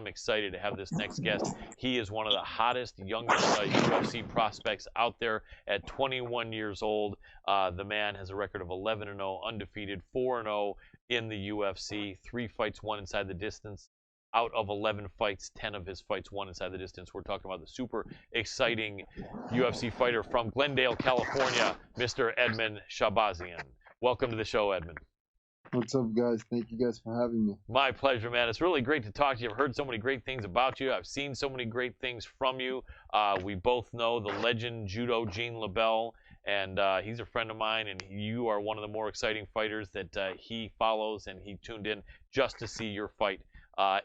I'm excited to have this next guest. He is one of the hottest, youngest UFC prospects out there at 21 years old. The man has a record of 11-0, undefeated, 4-0 in the UFC, 3 fights won inside the distance. Out of 11 fights, 10 of his fights won inside the distance. We're talking about the super exciting UFC fighter from Glendale, California, Mr. Edmen Shahbazyan. Welcome to the show, Edmen. What's up, guys? Thank you guys for having me. My pleasure, man. It's really great to talk to you. I've heard so many great things about you. I've seen so many great things from you. We both know the legend Judo Gene LaBelle, and he's a friend of mine, and you are one of the more exciting fighters that he follows, and he tuned in just to see your fight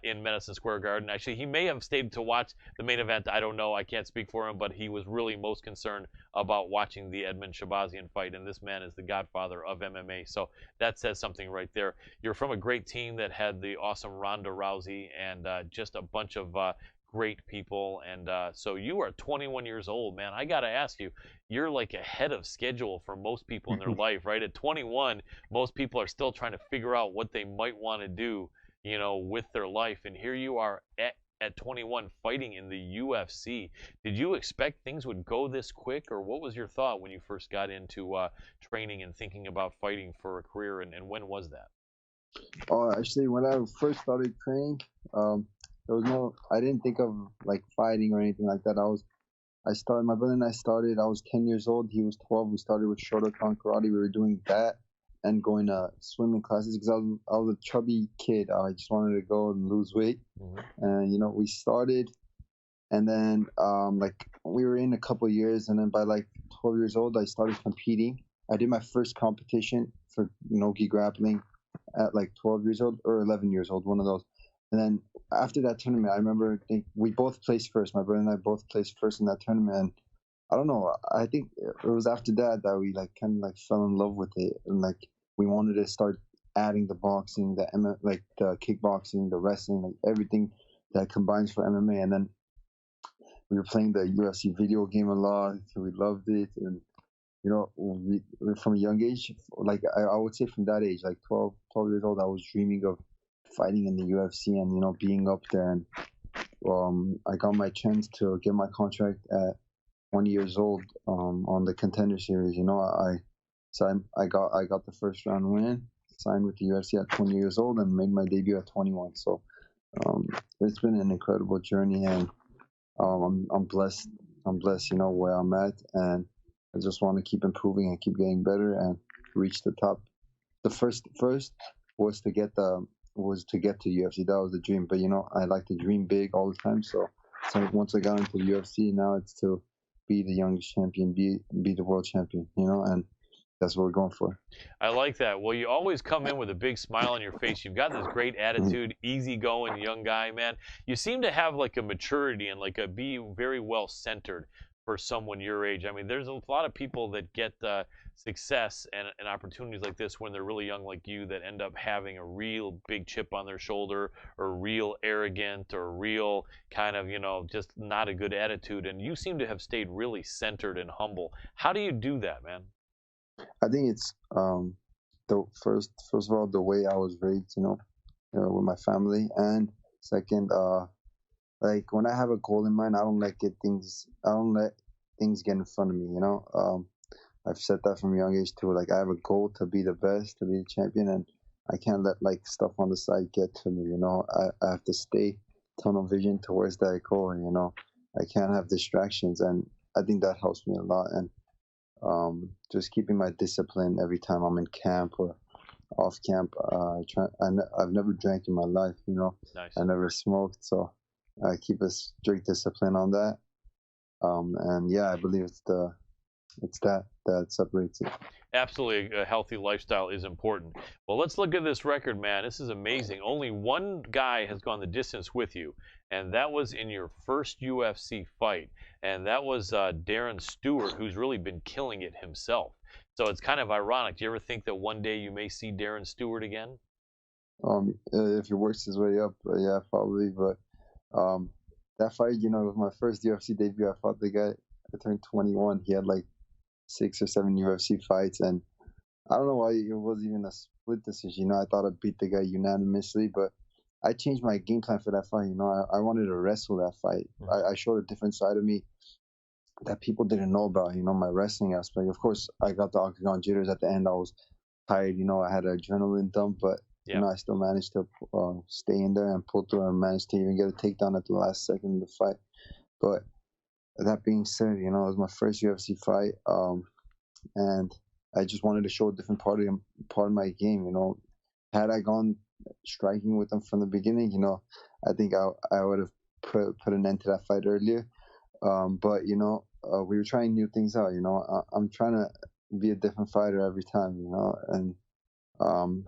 in Madison Square Garden. Actually, he may have stayed to watch the main event. I don't know. I can't speak for him, but he was really most concerned about watching the Edmen Shahbazyan fight, and this man is the godfather of MMA. So that says something right there. You're from a great team that had the awesome Ronda Rousey and just a bunch of great people. And so you are 21 years old, man. I got to ask you, you're like ahead of schedule for most people in their life, right? At 21, most people are still trying to figure out what they might want to do, you know, with their life. And here you are at 21 fighting in the UFC. Did you expect things would go this quick, or what was your thought when you first got into training and thinking about fighting for a career, and when was that? Actually, when I first started training, there was no, I didn't think of like fighting or anything like that. My brother and I started, I was 10 years old, he was 12. We started with Shotokan karate. We were doing that and going to swimming classes because I was a chubby kid. I just wanted to go and lose weight. And, you know, we started, and then like we were in a couple of years, and then by like 12 years old, I started competing. I did my first competition for no-gi grappling at like 12 years old or 11 years old, one of those. And then after that tournament, I remember we both placed first. My brother and I both placed first in that tournament. And I don't know, I think it was after that that we like kind of like fell in love with it, and like we wanted to start adding the boxing, the kickboxing, the wrestling, like everything that combines for MMA. And then we were playing the UFC video game a lot. We loved it, and you know, we from a young age, like I would say from that age, like 12 years old, I was dreaming of fighting in the UFC and, you know, being up there. And I got my chance to get my contract at 20 years old on the Contender series. You know, I got the first round win, signed with the UFC at 20 years old, and made my debut at 21. So it's been an incredible journey, and I'm blessed. You know, where I'm at, and I just want to keep improving and keep getting better and reach the top. The first was to get to UFC. That was the dream. But you know, I like to dream big all the time. So once I got into the UFC, now it's to be the youngest champion, be the world champion. You know, and that's what we're going for. I like that. Well, you always come in with a big smile on your face. You've got this great attitude, easygoing young guy, man. You seem to have like a maturity and like be very well centered for someone your age. I mean, there's a lot of people that get success and opportunities like this when they're really young like you, that end up having a real big chip on their shoulder, or real arrogant, or real kind of, you know, just not a good attitude. And you seem to have stayed really centered and humble. How do you do that, man? I think it's the first of all, the way I was raised, you know, with my family, and second, like when I have a goal in mind, I don't let things get in front of me, you know. I've said that from a young age too. Like I have a goal to be the best, to be the champion, and I can't let like stuff on the side get to me, you know. I have to stay tunnel vision towards that goal, you know. I can't have distractions, and I think that helps me a lot. And just keeping my discipline every time I'm in camp or off camp. I've never drank in my life, you know. Nice. I never smoked, so I keep a strict discipline on that. And yeah, I believe it's that separates it. Absolutely, a healthy lifestyle is important. Well, let's look at this record, man. This is amazing. Only one guy has gone the distance with you, and that was in your first UFC fight, and that was Darren Stewart, who's really been killing it himself. So it's kind of ironic. Do you ever think that one day you may see Darren Stewart again? If he works his way up, yeah, probably. But that fight, you know, was my first UFC debut. I fought the guy. I turned 21. He had like 6 or 7 UFC fights, and I don't know why it was even a split decision. You know, I thought I beat the guy unanimously, but I changed my game plan for that fight. You know, I wanted to wrestle that fight. I showed a different side of me that people didn't know about. You know, my wrestling aspect. Of course, I got the octagon jitters at the end. I was tired. You know, I had an adrenaline dump, but you know, I still managed to stay in there and pull through and managed to even get a takedown at the last second of the fight. But that being said, you know, it was my first UFC fight, and I just wanted to show a different part of my game. You know, had I gone striking with them from the beginning, you know, I think I would have put an end to that fight earlier. But you know, we were trying new things out. You know, I'm trying to be a different fighter every time. You know, and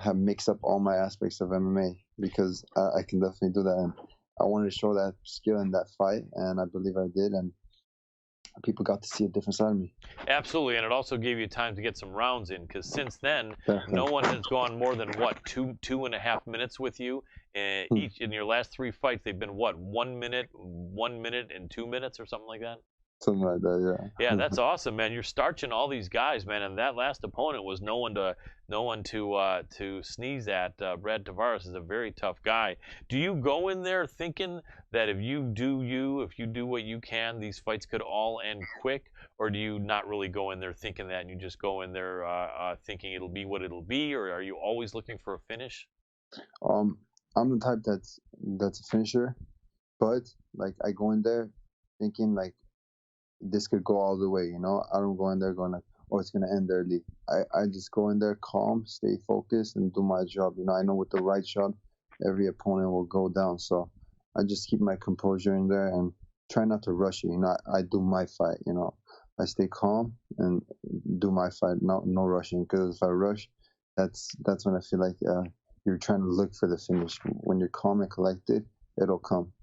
have mixed up all my aspects of MMA because I can definitely do that. And I wanted to show that skill in that fight, and I believe I did. And people got to see a different side of me. Absolutely, and it also gave you time to get some rounds in, because since then, no one has gone more than what, two and a half minutes with you. Each in your last 3 fights, they've been what, 1 minute, 1 minute, and 2 minutes, or something like that. Something like that, yeah. Yeah, that's awesome, man. You're starching all these guys, man, and that last opponent was no one to sneeze at. Brad Tavares is a very tough guy. Do you go in there thinking that if you do what you can, these fights could all end quick, or do you not really go in there thinking that, and you just go in there thinking it'll be what it'll be, or are you always looking for a finish? I'm the type that's a finisher, but like I go in there thinking like this could go all the way, you know. I don't go in there going like, oh, it's gonna end early. I just go in there calm, stay focused, and do my job. You know, I know with the right shot, every opponent will go down. So I just keep my composure in there and try not to rush it. You know, I do my fight. You know, I stay calm and do my fight. No rushing, because if I rush, that's when I feel like you're trying to look for the finish. When you're calm and collected, it'll come.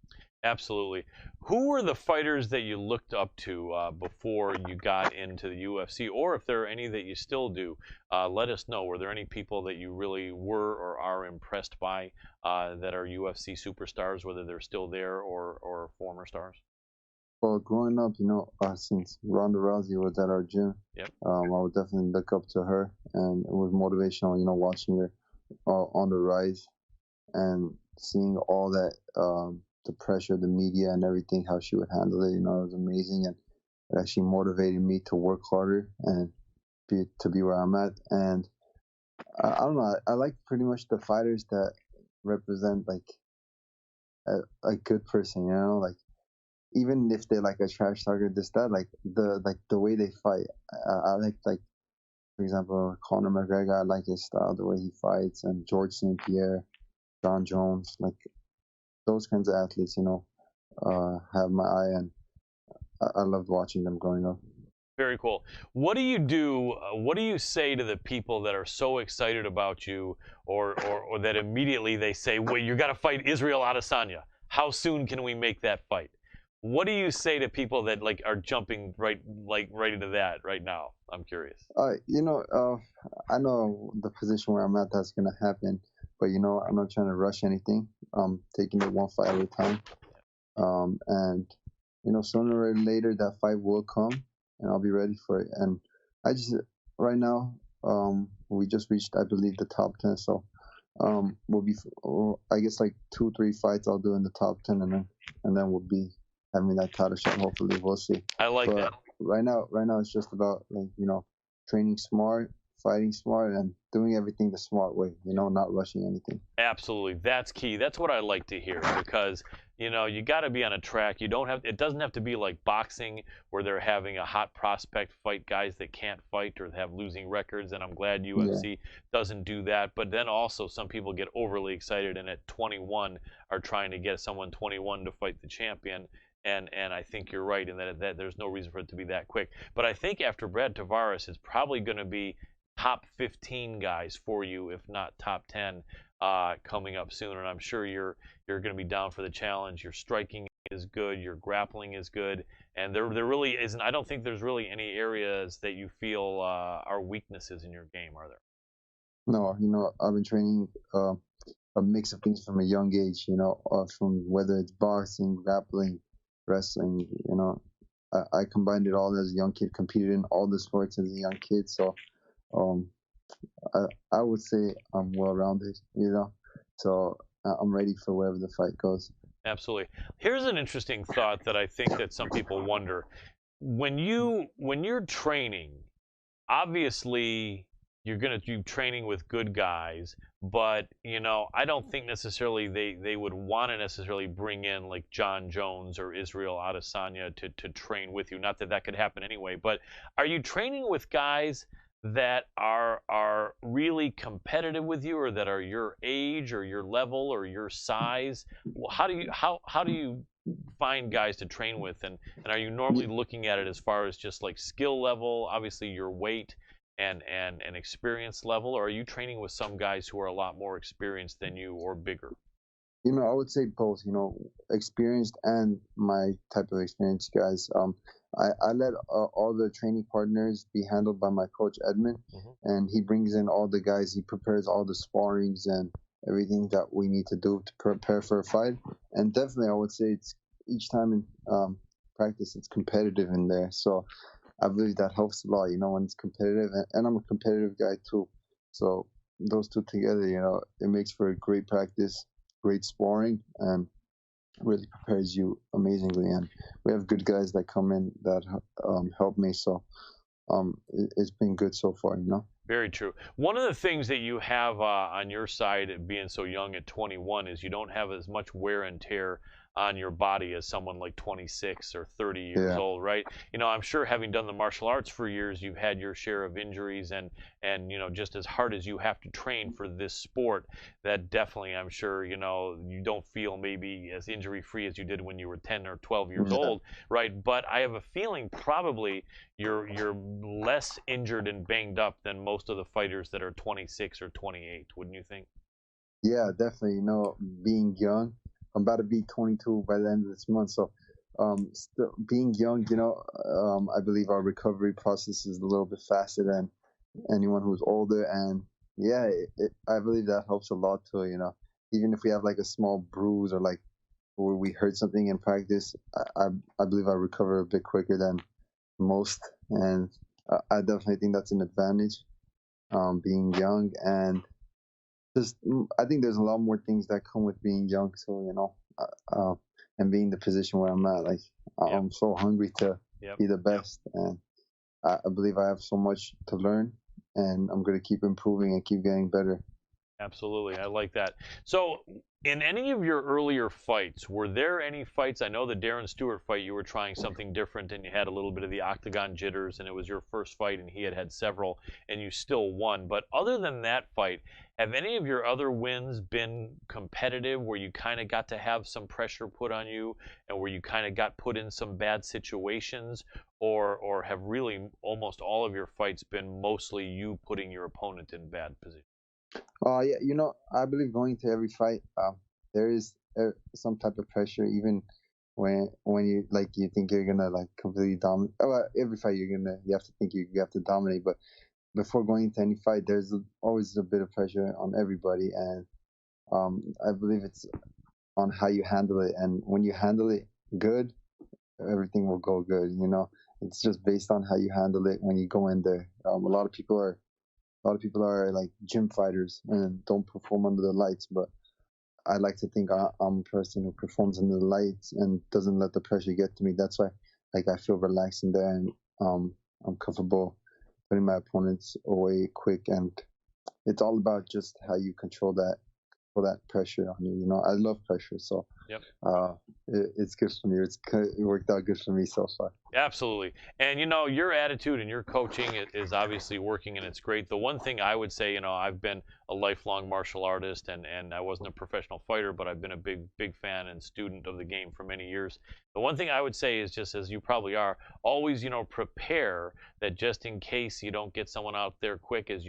Absolutely. Who were the fighters that you looked up to before you got into the UFC, or if there are any that you still do? Let us know. Were there any people that you really were or are impressed by that are UFC superstars, whether they're still there or former stars? Well, growing up, you know, since Ronda Rousey was at our gym, I would definitely look up to her, and it was motivational, you know, watching her on the rise and seeing all that, the pressure, the media, and everything, how she would handle it. You know, it was amazing, and it actually motivated me to work harder and to be where I'm at. And I don't know, I like pretty much the fighters that represent like a good person. You know, like even if they're like a trash talker, this that, like the way they fight. I like for example Conor McGregor. I like his style, the way he fights, and George St. Pierre, John Jones, like those kinds of athletes, you know, have my eye, and I loved watching them growing up. Very cool. What do you do? What do you say to the people that are so excited about you, or that immediately they say, "Well, you got to fight Israel Adesanya. How soon can we make that fight?" What do you say to people that like are jumping right into that right now? I'm curious. You know, I know the position where I'm at, that's gonna happen, but you know, I'm not trying to rush anything. I'm taking it one fight at a time, and you know, sooner or later that fight will come, and I'll be ready for it. And I just right now, we just reached, I believe, the top 10. So, we'll be, I guess, like 2-3 fights I'll do in the top 10, and then we'll be having that title shot. Hopefully, we'll see. I like but that. Right now, it's just about like, you know, training smart, fighting smart, and doing everything the smart way. You know, not rushing anything. Absolutely, that's key. That's what I like to hear, because you know you got to be on a track. You don't have. It doesn't have to be like boxing where they're having a hot prospect fight guys that can't fight or have losing records. And I'm glad UFC doesn't do that. But then also some people get overly excited and at 21 are trying to get someone 21 to fight the champion. And I think you're right in that there's no reason for it to be that quick. But I think after Brad Tavares, it's probably going to be top 15 guys for you, if not top 10, coming up soon. And I'm sure you're going to be down for the challenge. Your striking is good, your grappling is good, and there really isn't. I don't think there's really any areas that you feel are weaknesses in your game, are there? No, you know, I've been training a mix of things from a young age. You know, from whether it's boxing, grappling, wrestling. You know, I combined it all as a young kid, competed in all the sports as a young kid. So, I would say I'm well rounded. You know, so I'm ready for wherever the fight goes. Absolutely. Here's an interesting thought that I think that some people wonder. When you're training, obviously you're going to do training with good guys, but I don't think necessarily they would want to necessarily bring in like John Jones or Israel Adesanya to train with you. Not that that could happen anyway, but are you training with guys that are really competitive with you, or that are your age or your level or your size? How do you find guys to train with, and are you normally looking at it as far as just like skill level, obviously your weight and experience level, or are you training with some guys who are a lot more experienced than you or bigger? I would say both, experienced and my type of experienced guys. I let all the training partners be handled by my coach, Edmen, and he brings in all the guys. He prepares all the sparrings and everything that we need to do to prepare for a fight. And definitely, I would say it's each time in practice, it's competitive in there. So I believe that helps a lot, when it's competitive. And I'm a competitive guy too. So those two together, it makes for a great practice, great sparring, and really prepares you amazingly. And we have good guys that come in that help me. So it's been good so far, Very true. One of the things that you have on your side, being so young at 21, is you don't have as much wear and tear on your body as someone like 26 or 30 years old, right? I'm sure, having done the martial arts for years, you've had your share of injuries, and just as hard as you have to train for this sport, that definitely, I'm sure, you don't feel maybe as injury free as you did when you were 10 or 12 years old, right? But I have a feeling probably you're less injured and banged up than most of the fighters that are 26 or 28, wouldn't you think? Yeah, definitely. Being young, I'm about to be 22 by the end of this month. So, still being young, I believe our recovery process is a little bit faster than anyone who's older. And yeah, I believe that helps a lot too. Even if we have like a small bruise or like where we hurt something in practice, I believe I recover a bit quicker than most. And I definitely think that's an advantage, being young. And I think there's a lot more things that come with being young. So, and being the position where I'm at, like I'm so hungry to be the best, and I believe I have so much to learn, and I'm going to keep improving and keep getting better. Absolutely. I like that. So, in any of your earlier fights, were there any fights? I know the Darren Stewart fight, you were trying something different and you had a little bit of the octagon jitters, and it was your first fight and he had several and you still won. But other than that fight, have any of your other wins been competitive, where you kind of got to have some pressure put on you and where you kind of got put in some bad situations, or have really almost all of your fights been mostly you putting your opponent in bad positions? Yeah, I believe going to every fight, there is some type of pressure, even when you think you're gonna like completely dominate. Every fight you have to think you have to dominate, but before going into any fight, there's always a bit of pressure on everybody, and I believe it's on how you handle it. And when you handle it good, everything will go good. It's just based on how you handle it when you go in there. A lot of people are like gym fighters and don't perform under the lights, but I like to think I'm a person who performs under the lights and doesn't let the pressure get to me. That's why, like, I feel relaxed in there, and I'm comfortable putting my opponents away quick. And it's all about just how you control that pressure on you. I love pressure, so it's good for me. It worked out good for me so far. Absolutely. And your attitude and your coaching is obviously working, and it's great. The one thing I would say, I've been a lifelong martial artist, and I wasn't a professional fighter, but I've been a big fan and student of the game for many years. The one thing I would say is, just as you probably are, always, prepare that just in case you don't get someone out there quick, as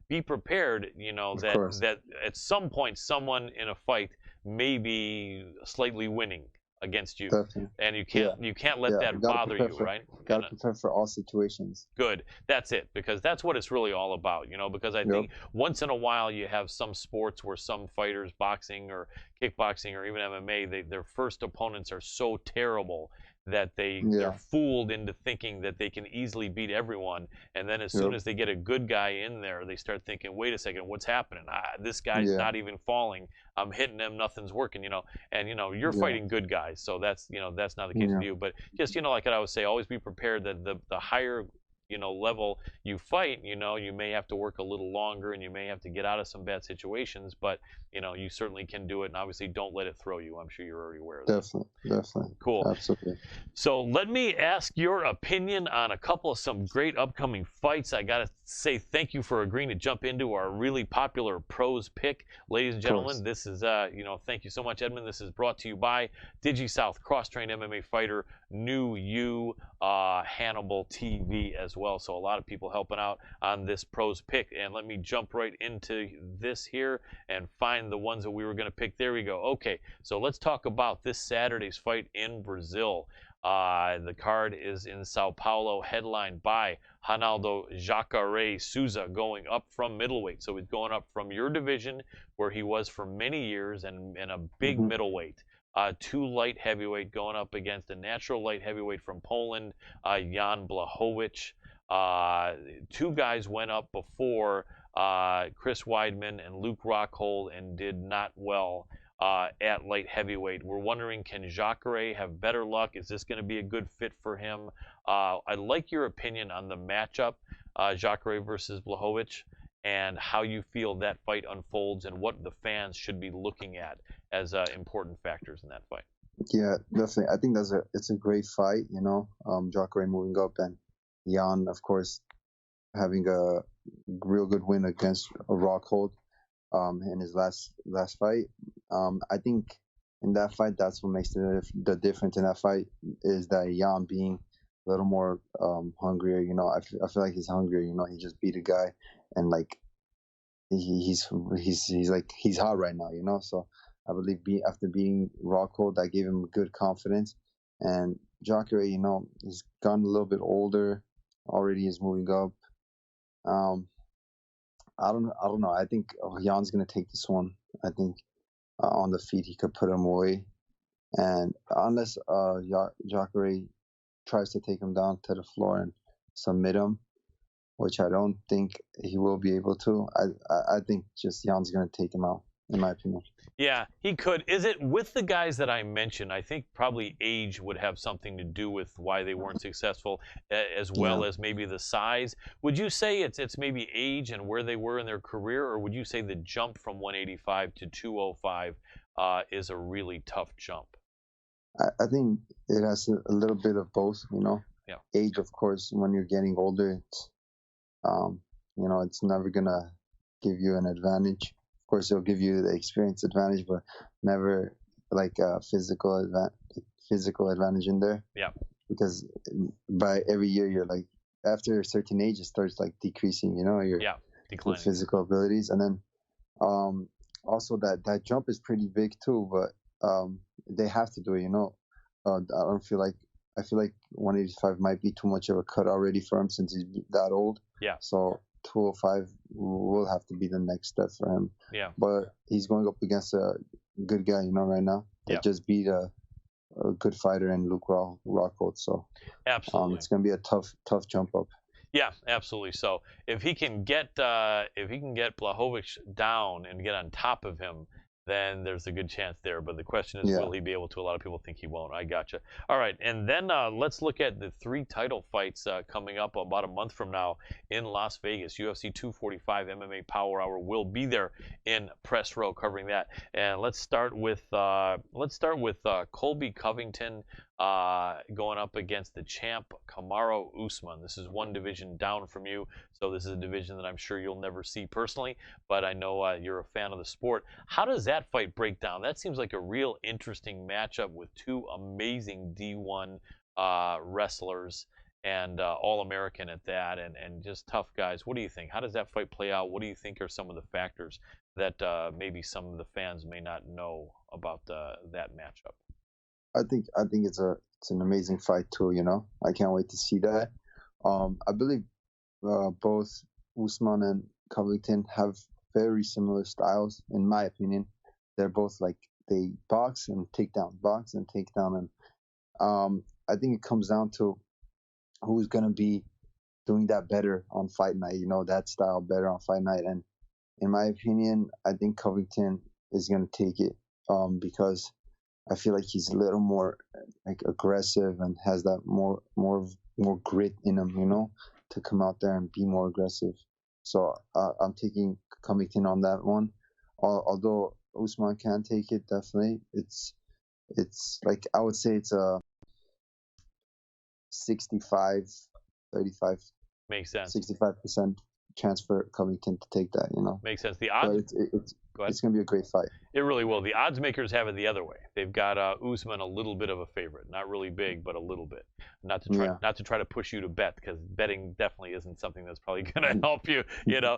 be prepared, that at some point someone in a fight may be slightly winning against you. Definitely. And you can't let that bother you, right? Gotta prepare for all situations. Good. That's it, because that's what it's really all about, because I think once in a while you have some sports where some fighters, boxing or kickboxing or even MMA, their first opponents are so terrible that they're fooled into thinking that they can easily beat everyone, and then as soon as they get a good guy in there, they start thinking, wait a second, what's happening? This guy's not even falling. I'm hitting him, nothing's working, and you're fighting good guys, so that's that's not the case with you. But just like I always say, always be prepared that the higher level you fight, you may have to work a little longer and you may have to get out of some bad situations, but you certainly can do it, and obviously don't let it throw you. I'm sure you're already aware of that. Definitely. Cool. Absolutely. So let me ask your opinion on a couple of some great upcoming fights. I gotta say thank you for agreeing to jump into our really popular pros pick. Ladies and gentlemen, this is thank you so much, Edmen. This is brought to you by DigiSouth, cross-trained MMA fighter, new you, Hannibal TV as well. So a lot of people helping out on this pros pick. And let me jump right into this here and find the ones that we were going to pick. There we go. Okay, so let's talk about this Saturday's fight in Brazil. The card is in Sao Paulo, headlined by Ronaldo Jacare Souza, going up from middleweight. So he's going up from your division, where he was for many years, and a big middleweight. Two light heavyweight going up against a natural light heavyweight from Poland, Jan Blachowicz. Two guys went up before, Chris Weidman and Luke Rockhold, and did not well at light heavyweight. We're wondering, can Jacare have better luck? Is this going to be a good fit for him? I'd like your opinion on the matchup, Jacare versus Blachowicz, and how you feel that fight unfolds and what the fans should be looking at as important factors in that fight. Yeah, definitely. I think it's a great fight, Jacare moving up, and Jan, of course, having a real good win against Rockhold in his last fight. I think in that fight, that's what makes the difference in that fight, is that Jan being a little more hungrier. I feel like he's hungrier. He just beat a guy, and like he's hot right now. So I believe after being Rockhold, that gave him good confidence. And Jacare, he's gotten a little bit older already. Is moving up. I don't know. I think Jan's gonna take this one. I think on the feet he could put him away, and unless Jacare tries to take him down to the floor and submit him, which I don't think he will be able to. I think just Jan's gonna take him out, in my opinion. Yeah, he could. Is it with the guys that I mentioned? I think probably age would have something to do with why they weren't successful, as well as maybe the size. Would you say it's maybe age and where they were in their career, or would you say the jump from 185 to 205 is a really tough jump? I think it has a little bit of both. Yeah. Age, of course, when you're getting older, it's it's never gonna give you an advantage. Of course, it'll give you the experience advantage, but never like a physical advantage in there. Yeah. Because by every year, you're like, after a certain age, it starts like decreasing. Your declining physical abilities, and then also that jump is pretty big too. But they have to do it. I feel like 185 might be too much of a cut already for him since he's that old. Yeah. So 205 will have to be the next step for him. Yeah. But he's going up against a good guy, right now. That just beat a good fighter in Luke Rockhold. So absolutely, it's going to be a tough jump up. Yeah, absolutely. So if he can get Blachowicz down and get on top of him, then there's a good chance there. But the question is, will he be able to? A lot of people think he won't. I gotcha. All right, and then let's look at the 3 title fights coming up about a month from now in Las Vegas. UFC 245 MMA Power Hour will be there in press row covering that. And let's start with Colby Covington going up against the champ Kamaru Usman. This is one division down from you, so this is a division that I'm sure you'll never see personally, but I know you're a fan of the sport. How does that fight break down? That seems like a real interesting matchup with 2 amazing D1 wrestlers, and All-American at that, and just tough guys. What do you think? How does that fight play out? What do you think are some of the factors that maybe some of the fans may not know about that matchup? I think it's an amazing fight too. I can't wait to see that. I believe both Usman and Covington have very similar styles, in my opinion. They're both like, they box and take down, and I think it comes down to who's gonna be doing that better on fight night. You know, that style better on fight night. And in my opinion, I think Covington is gonna take it because I feel like he's a little more like aggressive and has that more grit in him. You know, to come out there and be more aggressive. So I'm taking Covington on that one. Although Usman can take it, definitely. It's like I would say it's a 65, 35, Makes sense. 65% chance for Covington to take that. You know, Makes sense. The but odds. it's gonna be a great fight. It really will. The odds makers have it the other way. They've got Usman a little bit of a favorite, not really big, but a little bit. Not to try to push you to bet, because betting definitely isn't something that's probably going to help you. You know.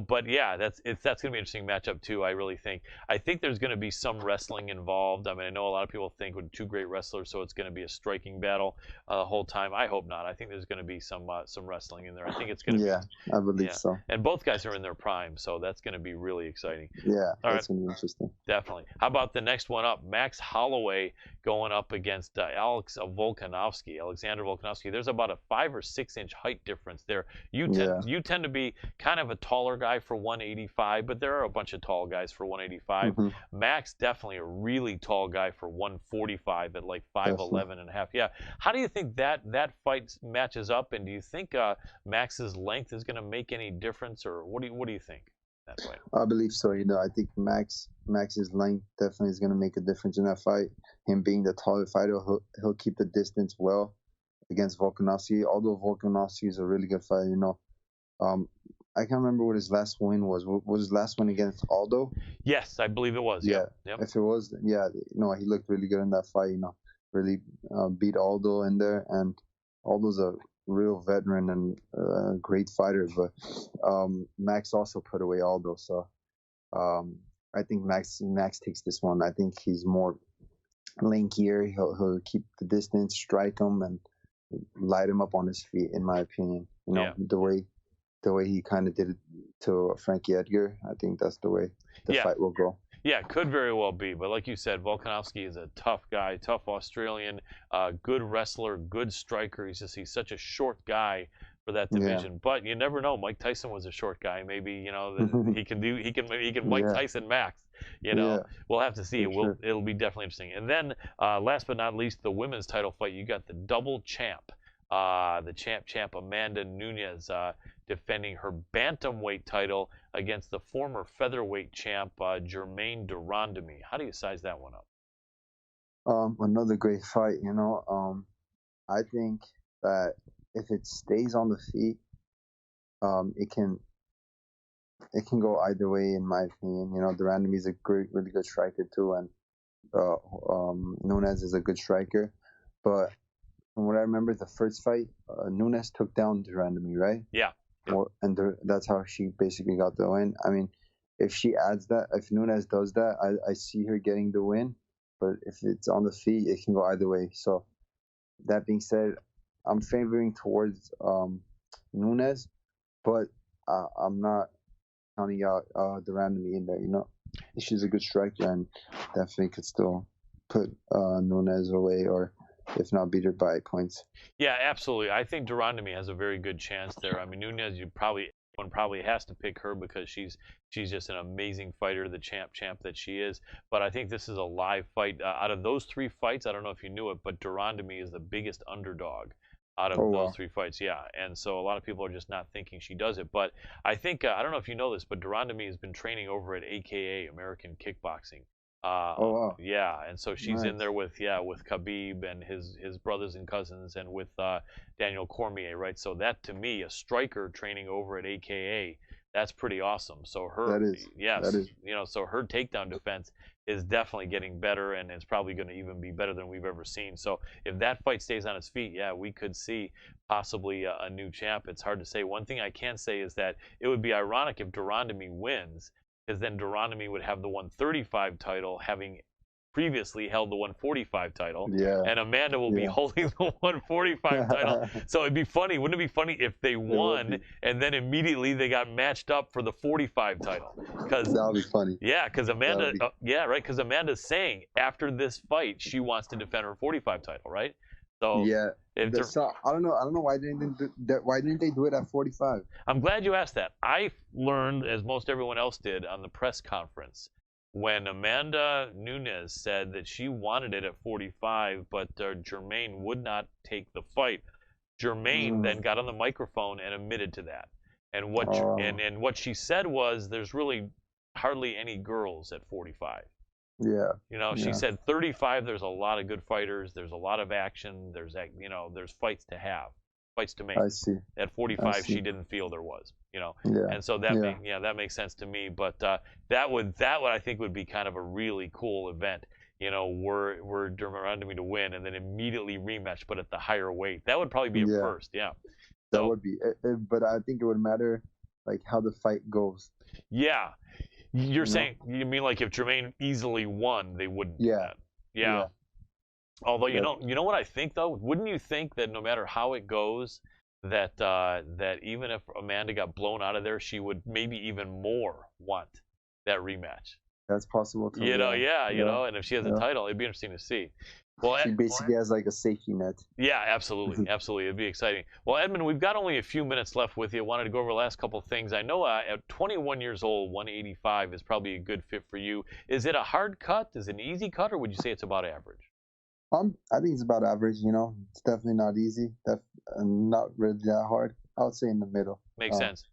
But yeah, that's going to be an interesting matchup too. I really think. I think there's going to be some wrestling involved. I mean, I know a lot of people think with two great wrestlers, so it's going to be a striking battle the whole time. I hope not. I think there's going to be some wrestling in there. I think it's going to be. I believe so. And both guys are in their prime, so that's going to be really exciting. Yeah, that's going to be interesting. Definitely. How about the next one up? Max Holloway going up against Alexander Volkanovski. There's about a 5 or 6 inch height difference there. You tend to be kind of a taller guy for 185, but there are a bunch of tall guys for 185. Max definitely a really tall guy for 145 at like 5'11 and a half. Yeah. How do you think that fight matches up? And do you think Max's length is going to make any difference, or what do you think? That fight? I believe so. You know, I think Max's length definitely is going to make a difference in that fight. Him being the taller fighter, he'll keep the distance well against Volkanovski. Although Volkanovski is a really good fighter, you know. I can't remember what his last win was. Was his last win against Aldo? Yes, I believe it was. Yeah. Yep. If it was, yeah, no, he looked really good in that fight. You know, really beat Aldo in there, and Aldo's a real veteran and great fighter, but Max also put away Aldo, so I think Max takes this one. I think he's more lankier. He'll keep the distance, strike him, and light him up on his feet. In my opinion, you know, the way he kind of did it to Frankie Edgar. I think that's the way the fight will go. Yeah, it could very well be. But like you said, Volkanovski is a tough guy, tough Australian, good wrestler, good striker. He's such a short guy for that division. But you never know. Mike Tyson was a short guy. Maybe, you know, he can Mike Tyson Max. You know, we'll have to see. It'll be definitely interesting. And then last but not least, the women's title fight. You got the double champ. The champ Amanda Nunes defending her bantamweight title against the former featherweight champ Germaine de Randamie. How do you size that one up? Another great fight. You know, I think that if it stays on the feet, it can go either way, in my opinion. You know, de Randamie is a really good striker too, and Nunes is a good striker, but from what I remember, the first fight, Nunes took down de Randamie, right? Yeah. That's how she basically got the win. I mean, if she adds that, if Nunes does that, I see her getting the win. But if it's on the feet, it can go either way. So that being said, I'm favoring towards Nunes, but I'm not counting out de Randamie in there. You know, she's a good striker and definitely could still put Nunes away, or if not beat her by points. Yeah, absolutely. I think de Randamie has a very good chance there. I mean, Nunes, one probably has to pick her because she's just an amazing fighter, the champ that she is. But I think this is a live fight. Out of those 3 fights, I don't know if you knew it, but de Randamie is the biggest underdog out of those 3 fights. Yeah, and so a lot of people are just not thinking she does it. But I think, I don't know if you know this, but de Randamie has been training over at AKA, American Kickboxing. Wow. Yeah, and so she's in there with Khabib and his brothers and cousins, and with Daniel Cormier, right? So that, to me, a striker training over at AKA, that's pretty awesome. So her, you know, so her takedown defense is definitely getting better, and it's probably going to even be better than we've ever seen. So if that fight stays on its feet, yeah, we could see possibly a new champ. It's hard to say. One thing I can say is that it would be ironic if de Randamie wins, because then de Randamie would have the 135 title, having previously held the 145 title, Yeah. and Amanda will be Yeah. holding the 145 title. So it'd be funny, wouldn't it be funny if they won and then immediately they got matched up for the 45 title? Because that would be funny. yeah, because Amanda, That yeah, right, because Amanda's saying after this fight she wants to defend her 45 title, right? So Yeah. if So I don't know why didn't they do that. Why didn't they do it at 45? I'm glad you asked that. I learned, as most everyone else did, on the press conference when Amanda Nunes said that she wanted it at 45, but Jermaine would not take the fight. Jermaine then got on the microphone and admitted to that. And what and what she said was, there's really hardly any girls at 45. Yeah. You know, she said 35, there's a lot of good fighters. There's a lot of action. There's, you know, there's fights to have, fights to make. I see. At 45, she didn't feel there was, you know. Yeah. And so that that makes sense to me. But that would I think would be kind of a really cool event. You know, we're around me to win and then immediately rematch, but at the higher weight. That would probably be a first. Yeah. That would be. But I think it would matter, like how the fight goes. Yeah. You're saying, you mean like if Jermaine easily won, they wouldn't do that? Yeah. Although you know what I think though, wouldn't you think that no matter how it goes, that that even if Amanda got blown out of there, she would maybe even more want that rematch? That's possible too. You know, you know, and if she has a title, it'd be interesting to see. Well, she basically has like a safety net. Yeah, absolutely, absolutely. It'd be exciting. Well, Edmen, we've got only a few minutes left with you. I wanted to go over the last couple of things. I know at 21 years old, 185 is probably a good fit for you. Is it a hard cut? Is it an easy cut, or would you say it's about average? I think it's about average. You know, it's definitely not easy. Not really that hard. I would say in the middle. Makes sense.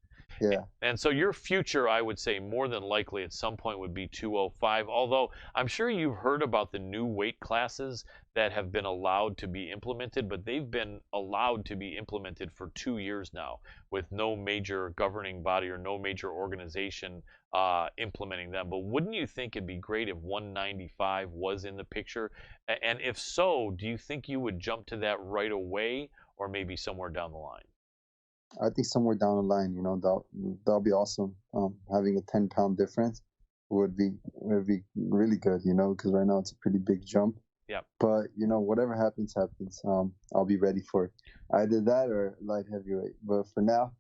Yeah. And so your future, I would say, more than likely at some point would be 205. Although I'm sure you've heard about the new weight classes that have been allowed to be implemented, but they've been allowed to be implemented for 2 years now with no major governing body or no major organization implementing them. But wouldn't you think it'd be great if 195 was in the picture? And if so, do you think you would jump to that right away or maybe somewhere down the line? I think somewhere down the line, you know, that'll be awesome. Having a 10-pound difference would be really good, you know, because right now it's a pretty big jump. Yeah. But you know, whatever happens, happens. I'll be ready for it. Either that or light heavyweight. But for now,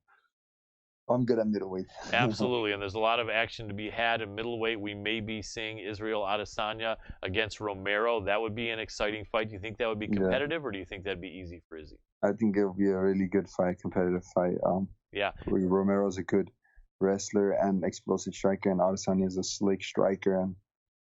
I'm good at middleweight. Absolutely, and there's a lot of action to be had in middleweight. We may be seeing Israel Adesanya against Romero. That would be an exciting fight. Do you think that would be competitive, or do you think that'd be easy for Izzy? I think it'll be a really good fight, competitive fight. Romero's a good wrestler and explosive striker, and Adesanya is a slick striker and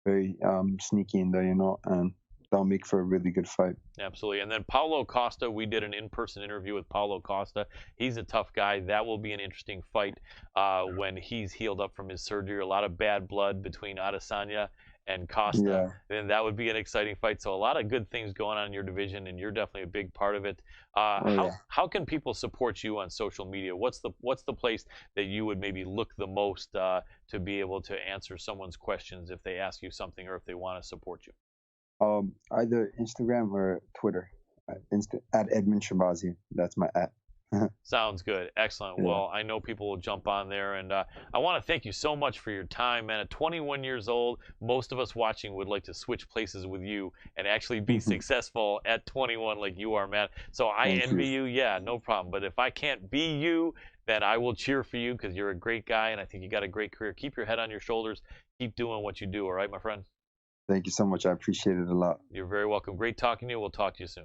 very sneaky in there, you know, and that'll make for a really good fight. Absolutely. And then Paulo Costa, we did an in-person interview with Paulo Costa. He's a tough guy. That will be an interesting fight when he's healed up from his surgery. A lot of bad blood between Adesanya and Costa. Then that would be an exciting fight. So a lot of good things going on in your division, and you're definitely a big part of it. How can people support you on social media? What's the place that you would maybe look the most to be able to answer someone's questions if they ask you something or if they want to support you? Either Instagram or Twitter at Edmen Shahbazyan. That's my @ Sounds good. Excellent. Well, I know people will jump on there, and I want to thank you so much for your time, man. At 21 years old, most of us watching would like to switch places with you and actually be successful at 21 like you are, man. So I envy you. Yeah, no problem. But if I can't be you, then I will cheer for you because you're a great guy, and I think you got a great career. Keep your head on your shoulders. Keep doing what you do, all right, my friend? Thank you so much. I appreciate it a lot. You're very welcome. Great talking to you. We'll talk to you soon.